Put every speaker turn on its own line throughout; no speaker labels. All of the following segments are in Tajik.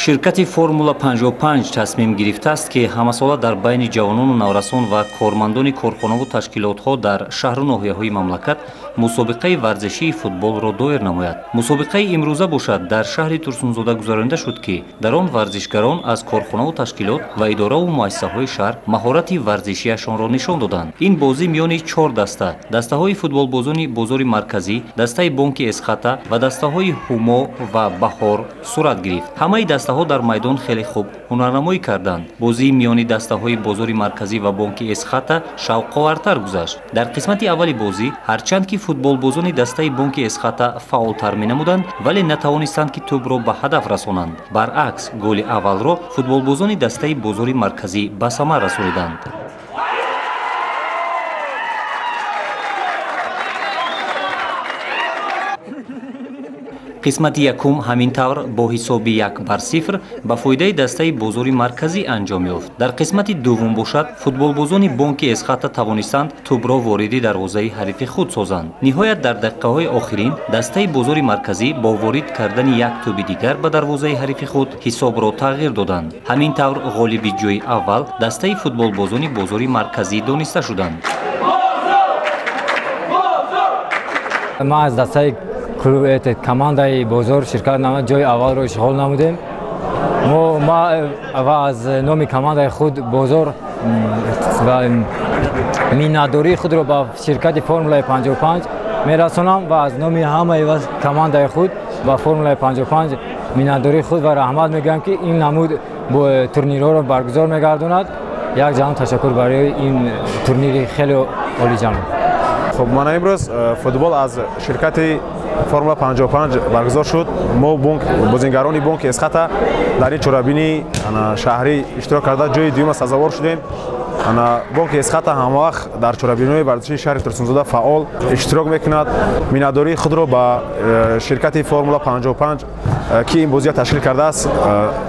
ширкати Формула 55 тасмим гирифтааст ки ҳамасола дар байни ҷавонону наврасон ва кормандони корхонаву ташкилотҳо дар шаҳру ноҳияҳои мамлакат мусобиқаи варзишии футболро доир намояд. Мусобиқаи имрӯза бошад дар шаҳри Турсунзода гузаронида шуд ки дар он варзишгарон аз корхонаву ташкилот ва идораву муассисаҳои шаҳр маҳорати варзишиашонро нишон доданд. Ин бозӣ миёни 4 даста, дастаҳои футболбозони бозори марказӣ, дастаи бонки Эсхата ва дастаҳои Ҳумо ва Баҳор сурат гирифт. Ҳамаи дастаҳо дар майдон хеле хуб ҳунарнамоӣ карданд. Бозии миёни дастаҳои бозори марказӣ ва бонки Эсхата шавқовартар гузашт. Дар қисмати аввали бозӣ ҳарчанд ки футболбозони дастаи бонки Эсхата фаъолтар менамуданд, вале натавонистанд ки тӯбро ба ҳадаф расонанд. Баръакс, голи аввалро футболбозони дастаи бозори марказӣ ба самар расониданд. қисмати якум ҳамин тавр бо ҳисоби 1-0 ба фоидаи дастаи бозори марказӣ анҷом ёфт. Дар қисмати дуввум бошад, футболбозони бонки Эсхата тавонистанд тӯбро вориди дарвозаи ҳарифи худ созанд. Ниҳоят дар дақиқаҳои охирин дастаи бозори марказӣ бо ворид кардани як тӯби дигар ба дарвозаи ҳарифи худ ҳисобро тағйир доданд. Ҳамин тавр ғолиби ҷойи аввал дастаи футболбозони бозори марказӣ дониста шуданд.
командаи бозор ширкат намуд ҷои аввалро ишғол намудем. ва аз номи командаи худ бозор ва миннатдории худро ба ширкати Формулаи 55 мерасонам ва аз номи ҳамаи командаи худ ба Формулаи 55 миннатдории худ ва раҳмат мегӯям ки ин намуд бо турнирҳоро баргузор мегардонад. як ҷаҳон ташаккур барои ин турнири хеле олиҷаноб.
خب من امروز فوتبال از شرکت فرمول 55 برگزار شد. ما بازیگران بانک اسخطه در این چورابینی شهری اشتراک کرده جای دوم سزاوار شدیم. بانک اسخطه هم وقت در چورابینی ورزشی شهر ترسونزاده فعال اشتراک میکند. میناداری خود را با شرکت فرمول 55 که این بازی تشکیل کرده است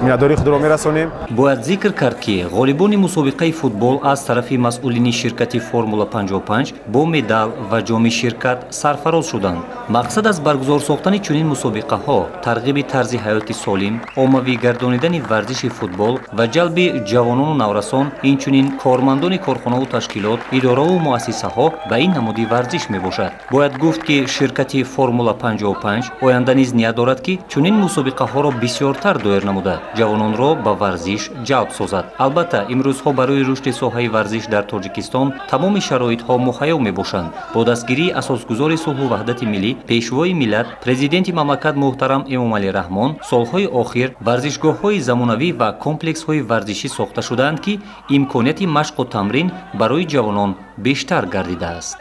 میناداری خود را میرسانیم.
باید ذکر کرد که غالبان مسابقه فوتبال از طرف مسئولین شرکت فرمول 55 با مدال و جام شرکت سرفراز شدند. مقصد از برگزار ساختن چنین مسابقه ها ترغیب طرز حیات سالم، عمومی گردانیدن ورزش فوتبال و جلب جوانان و نورسان، اینچنین کارمندان کارخانه و تشکیلات، اداره و مؤسسه ها به این نمودی ورزش می باشد. باید گفت که شرکت فرمول 55 آینده نیز نیت دارد که چنین مسابقه ها را بسیارتر دایر نموده جوانان را به ورزش جلب سازد. البته امروزها برای رشد ساحه ورزش در تاجیکستان تمام شرایط ها مهیا می باشند. با دستگیری اساسگزار صلح و وحدت ملی، پیشوای ملت، پرزیدنت مملکت محترم امامعلی رحمان، سالهای اخیر ورزشگاه‌های زمانوی و کمپلکس‌های ورزشی ساخته شدند که امکانات مشق و تمرین برای جوانان بیشتر گردیده است.